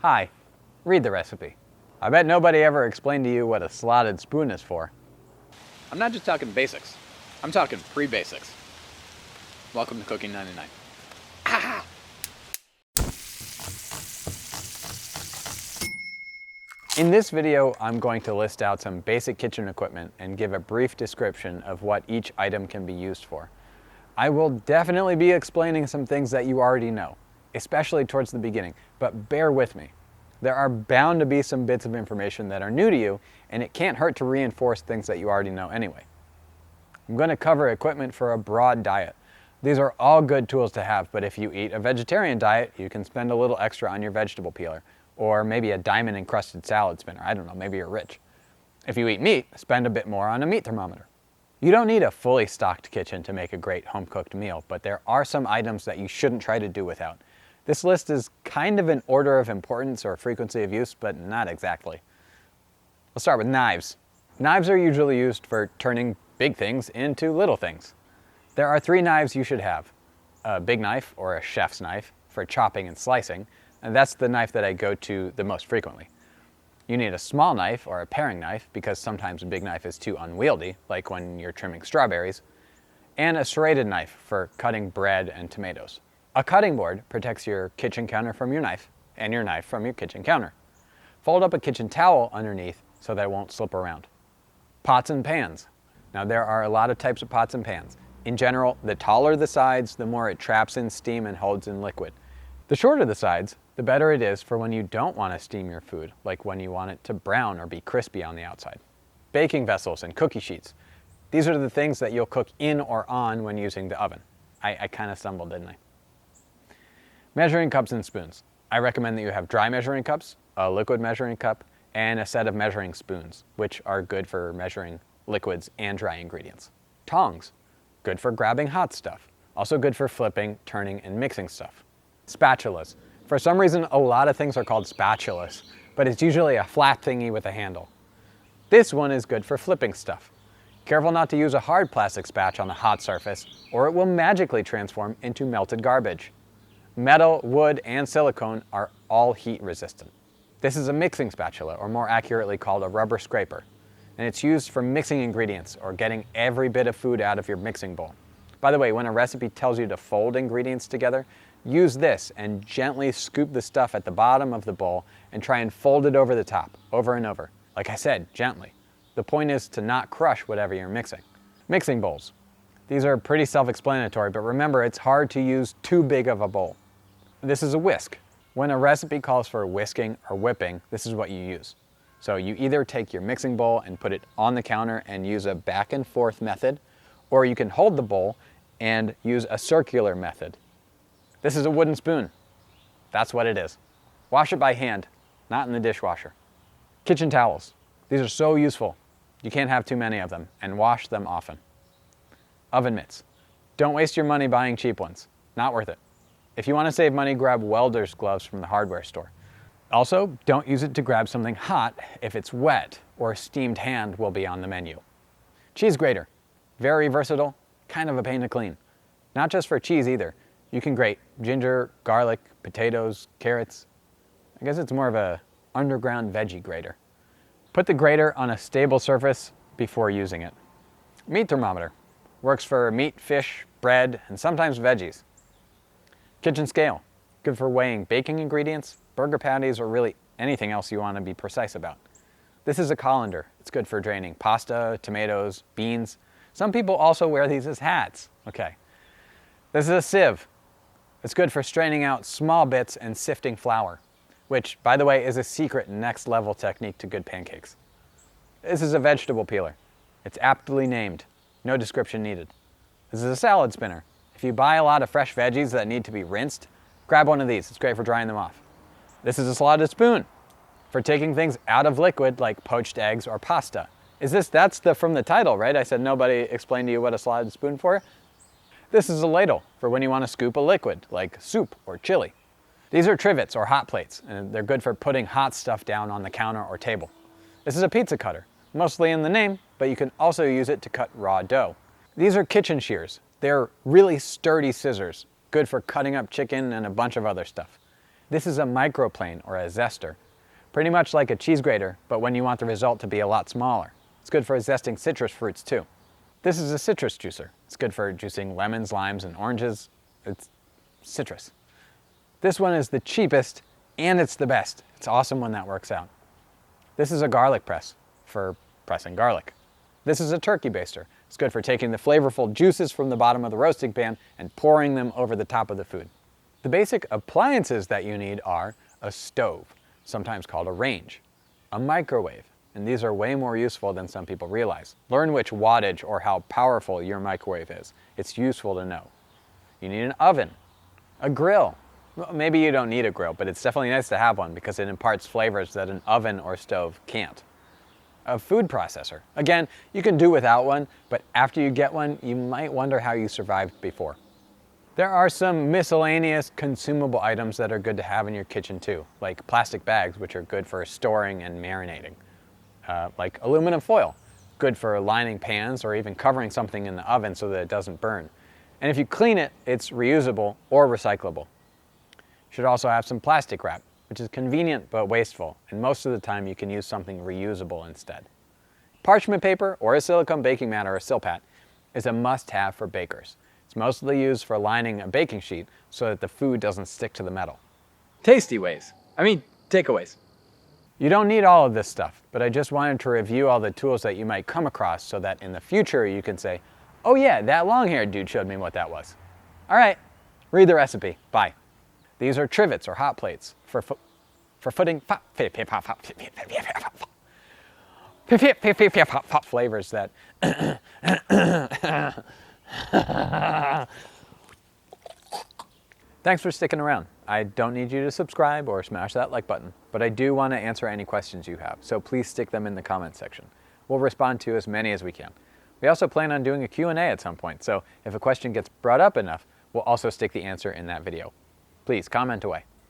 Hi, read the recipe. I bet nobody ever explained to you what a slotted spoon is for. I'm not just talking basics. I'm talking pre-basics. Welcome to Cooking 99. In this video, I'm going to list out some basic kitchen equipment and give a brief description of what each item can be used for. I will definitely be explaining some things that you already know, especially towards the beginning, but bear with me. There are bound to be some bits of information that are new to you, and it can't hurt to reinforce things that you already know anyway. I'm going to cover equipment for a broad diet. These are all good tools to have, but if you eat a vegetarian diet, you can spend a little extra on your vegetable peeler, or maybe a diamond encrusted salad spinner. I don't know, maybe you're rich. If you eat meat, spend a bit more on a meat thermometer. You don't need a fully stocked kitchen to make a great home-cooked meal, but there are some items that you shouldn't try to do without. This list is kind of in order of importance or frequency of use, but not exactly. Let's start with knives. Knives are usually used for turning big things into little things. There are 3 knives you should have. A big knife, or a chef's knife, for chopping and slicing, and that's the knife that I go to the most frequently. You need a small knife, or a paring knife, because sometimes a big knife is too unwieldy, like when you're trimming strawberries, and a serrated knife for cutting bread and tomatoes. A cutting board protects your kitchen counter from your knife, and your knife from your kitchen counter. Fold up a kitchen towel underneath so that it won't slip around. Pots and pans. Now there are a lot of types of pots and pans. In general, the taller the sides, the more it traps in steam and holds in liquid. The shorter the sides, the better it is for when you don't want to steam your food, like when you want it to brown or be crispy on the outside. Baking vessels and cookie sheets. These are the things that you'll cook in or on when using the oven. I kind of stumbled, didn't I? Measuring cups and spoons. I recommend that you have dry measuring cups, a liquid measuring cup, and a set of measuring spoons, which are good for measuring liquids and dry ingredients. Tongs. Good for grabbing hot stuff. Also good for flipping, turning, and mixing stuff. Spatulas. For some reason, a lot of things are called spatulas, but it's usually a flat thingy with a handle. This one is good for flipping stuff. Careful not to use a hard plastic spatch on a hot surface, or it will magically transform into melted garbage. Metal, wood, and silicone are all heat resistant. This is a mixing spatula, or more accurately called a rubber scraper, and it's used for mixing ingredients or getting every bit of food out of your mixing bowl. By the way, when a recipe tells you to fold ingredients together, use this and gently scoop the stuff at the bottom of the bowl and try and fold it over the top, over and over. Like I said, gently. The point is to not crush whatever you're mixing. Mixing bowls. These are pretty self-explanatory, but remember, it's hard to use too big of a bowl. This is a whisk. When a recipe calls for whisking or whipping, this is what you use. So you either take your mixing bowl and put it on the counter and use a back and forth method, or you can hold the bowl and use a circular method. This is a wooden spoon. That's what it is. Wash it by hand, not in the dishwasher. Kitchen towels. These are so useful. You can't have too many of them, and wash them often. Oven mitts. Don't waste your money buying cheap ones. Not worth it. If you want to save money, grab welder's gloves from the hardware store. Also, don't use it to grab something hot if it's wet, or a steamed hand will be on the menu. Cheese grater. Very versatile, kind of a pain to clean. Not just for cheese either. You can grate ginger, garlic, potatoes, carrots. I guess it's more of a underground veggie grater. Put the grater on a stable surface before using it. Meat thermometer. Works for meat, fish, bread, and sometimes veggies. Kitchen scale. Good for weighing baking ingredients, burger patties, or really anything else you want to be precise about. This is a colander. It's good for draining pasta, tomatoes, beans. Some people also wear these as hats. Okay. This is a sieve. It's good for straining out small bits and sifting flour, which, by the way, is a secret next level technique to good pancakes. This is a vegetable peeler. It's aptly named. No description needed. This is a salad spinner. If you buy a lot of fresh veggies that need to be rinsed, grab one of these. It's great for drying them off. This is a slotted spoon for taking things out of liquid like poached eggs or pasta. That's from the title, right? I said nobody explained to you what a slotted spoon for. This is a ladle for when you want to scoop a liquid like soup or chili. These are trivets or hot plates, and they're good for putting hot stuff down on the counter or table. This is a pizza cutter, mostly in the name, but you can also use it to cut raw dough. These are kitchen shears. They're really sturdy scissors, good for cutting up chicken and a bunch of other stuff. This is a microplane or a zester. Pretty much like a cheese grater, but when you want the result to be a lot smaller. It's good for zesting citrus fruits too. This is a citrus juicer. It's good for juicing lemons, limes, and oranges. It's citrus. This one is the cheapest and it's the best. It's awesome when that works out. This is a garlic press for pressing garlic. This is a turkey baster. It's good for taking the flavorful juices from the bottom of the roasting pan and pouring them over the top of the food. The basic appliances that you need are a stove, sometimes called a range, a microwave, and these are way more useful than some people realize. Learn which wattage or how powerful your microwave is. It's useful to know. You need an oven, a grill. Well, maybe you don't need a grill, but it's definitely nice to have one because it imparts flavors that an oven or stove can't. A food processor. Again, you can do without one, but after you get one, you might wonder how you survived before. There are some miscellaneous consumable items that are good to have in your kitchen too, like plastic bags, which are good for storing and marinating. Like aluminum foil, good for lining pans or even covering something in the oven so that it doesn't burn. And if you clean it, it's reusable or recyclable. You should also have some plastic wrap, which is convenient but wasteful, and most of the time you can use something reusable instead. Parchment paper or a silicone baking mat or a Silpat is a must-have for bakers. It's mostly used for lining a baking sheet so that the food doesn't stick to the metal. Takeaways. You don't need all of this stuff, but I just wanted to review all the tools that you might come across so that in the future you can say, oh yeah, that long-haired dude showed me what that was. All right, read the recipe. Bye. These are trivets or hot plates for footing flavors that Thanks for sticking around. I don't need you to subscribe or smash that like button, but I do want to answer any questions you have, so please stick them in the comments section. We'll respond to as many as we can. We also plan on doing a Q&A at some point, so if a question gets brought up enough, we'll also stick the answer in that video. Please comment away.